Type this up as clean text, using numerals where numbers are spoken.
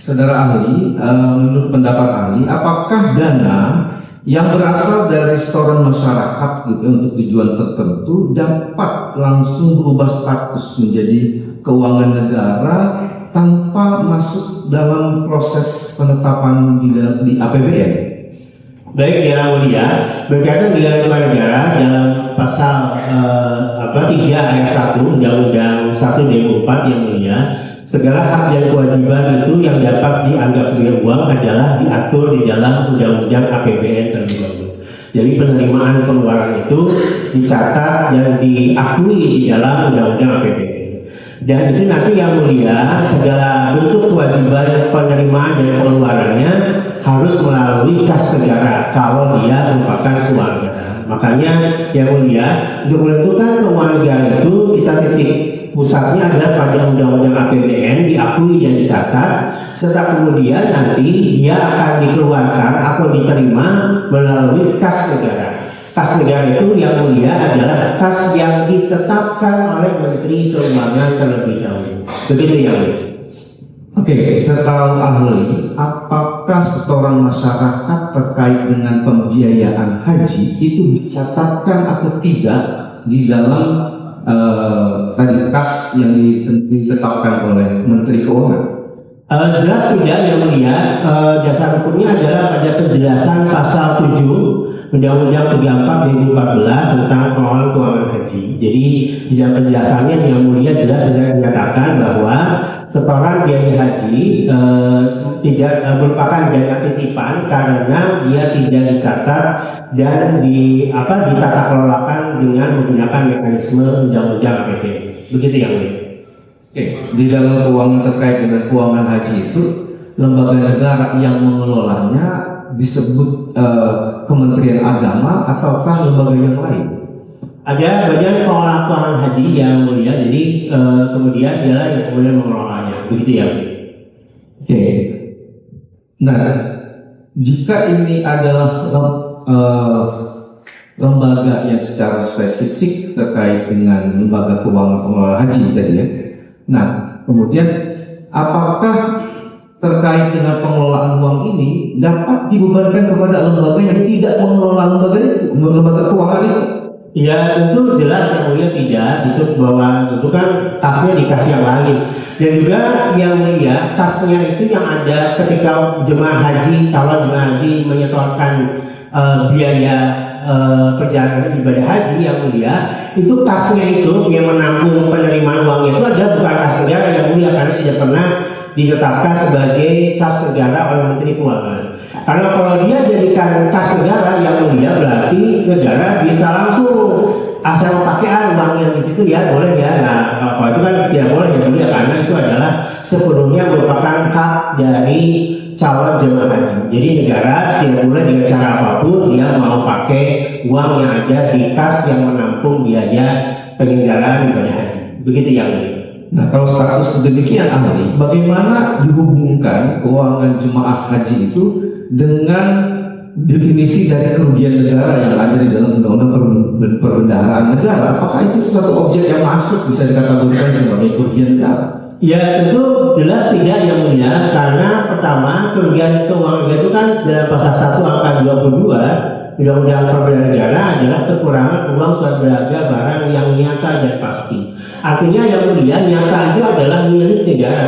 Saudara ahli, menurut pendapat ahli, apakah dana yang berasal dari setoran masyarakat gitu, untuk tujuan tertentu dapat langsung berubah status menjadi keuangan negara tanpa masuk dalam proses penetapan di APBN? Baik, Yang Mulia, berkaitan dengan keuangan negara dalam pasal 3 ayat 1 Undang-Undang 1 2004 Yang Mulia, segala hak dan kewajiban itu yang dapat dianggap sebagai uang adalah diatur di dalam Undang-Undang APBN terlebih dahulu. Jadi penerimaan pengeluaran itu dicatat dan diakui di dalam Undang-Undang APBN. Dan itu nanti Yang Mulia, segala bentuk kewajiban penerimaan dan pengeluarannya harus melalui kas negara kalau dia merupakan keuangan negara. Makanya Yang Mulia, untuk menentukan keuangan negara itu kita titik pusatnya adalah pada Undang-Undang APBN, diakui dan dicatat, serta kemudian nanti dia akan dikeluarkan atau diterima melalui kas negara. Kas negara itu Yang Mulia adalah kas yang ditetapkan oleh Menteri Keuangan terlebih dahulu. Begitu Yang Mulia. Oke, setahu ahli, apakah setoran masyarakat terkait dengan pembiayaan haji itu dicatatkan atau tidak di dalam tadi kas yang ditetapkan oleh Menteri Keuangan? Jelas tidak Yang Mulia. Dasar hukumnya adalah pada penjelasan pasal 7 Undang-Undang 34 2014 tentang pengelolaan keuangan haji. Jadi di dalam penjelasannya Yang Mulia jelas sudah dinyatakan bahwa setoran biaya haji tidak merupakan dana titipan karena dia tidak dicatat dan ditata kelolakan dengan menggunakan mekanisme Undang-Undang APBN. Begitu Yang Mulia. Oke, di dalam keuangan terkait dengan keuangan haji itu lembaga negara yang mengelolanya disebut Kementerian Agama ataukah lembaga yang lain? Ada Badan Pengelola Keuangan Haji Yang Mulia, jadi kemudian dialah yang kemudian mengelolanya. Begitu ya. Oke. Nah, jika ini adalah lembaga yang secara spesifik terkait dengan lembaga keuangan pengelola haji tadi ya. Nah, kemudian apakah terkait dengan pengelolaan uang ini dapat dibebankan kepada lembaga yang tidak mengelola lembaga keuangan itu? Ya tentu jelas Yang Mulia tidak, itu bahwa itu kan tasnya dikasih yang lain. Dan juga Yang Mulia, tasnya itu yang ada ketika jemaah haji, calon jemaah haji menyetorkan biaya perjalanan ibadah haji Yang Mulia, itu tasnya itu yang menampung penerimaan uangnya itu adalah bukan kas negara Yang Mulia, karena sudah pernah ditetapkan sebagai kas negara oleh Menteri Keuangan. Karena kalau dia jadikan kas negara Yang Mulia, berarti negara bisa langsung asal pakai uangnya di situ ya boleh ya. Nah kalau itu kan tidak boleh Yang Mulia, karena itu adalah sepenuhnya merupakan hak dari calon jemaah haji. Jadi negara tidak boleh dengan cara apapun dia mau pakai uang yang ada di kas yang menampung biaya penyelenggaraan ibadah haji. Begitu Yang Mulia. Nah, kalau status demikian ahli, bagaimana dihubungkan keuangan jemaah haji itu dengan definisi dari kerugian negara yang ada di dalam Undang-Undang Perbendaharaan Negara? Apakah itu suatu objek yang masuk bisa dikategorikan sebagai kerugian negara? Ya tentu jelas tidak Yang Mulia, karena pertama kerugian keuangan negara itu kan dalam pasal 1 angka 22 Undang-Undang Perbendaharaan Negara adalah kekurangan uang surat berharga barang yang nyata dan pasti. Artinya Yang Mulia, nyata itu adalah milik negara.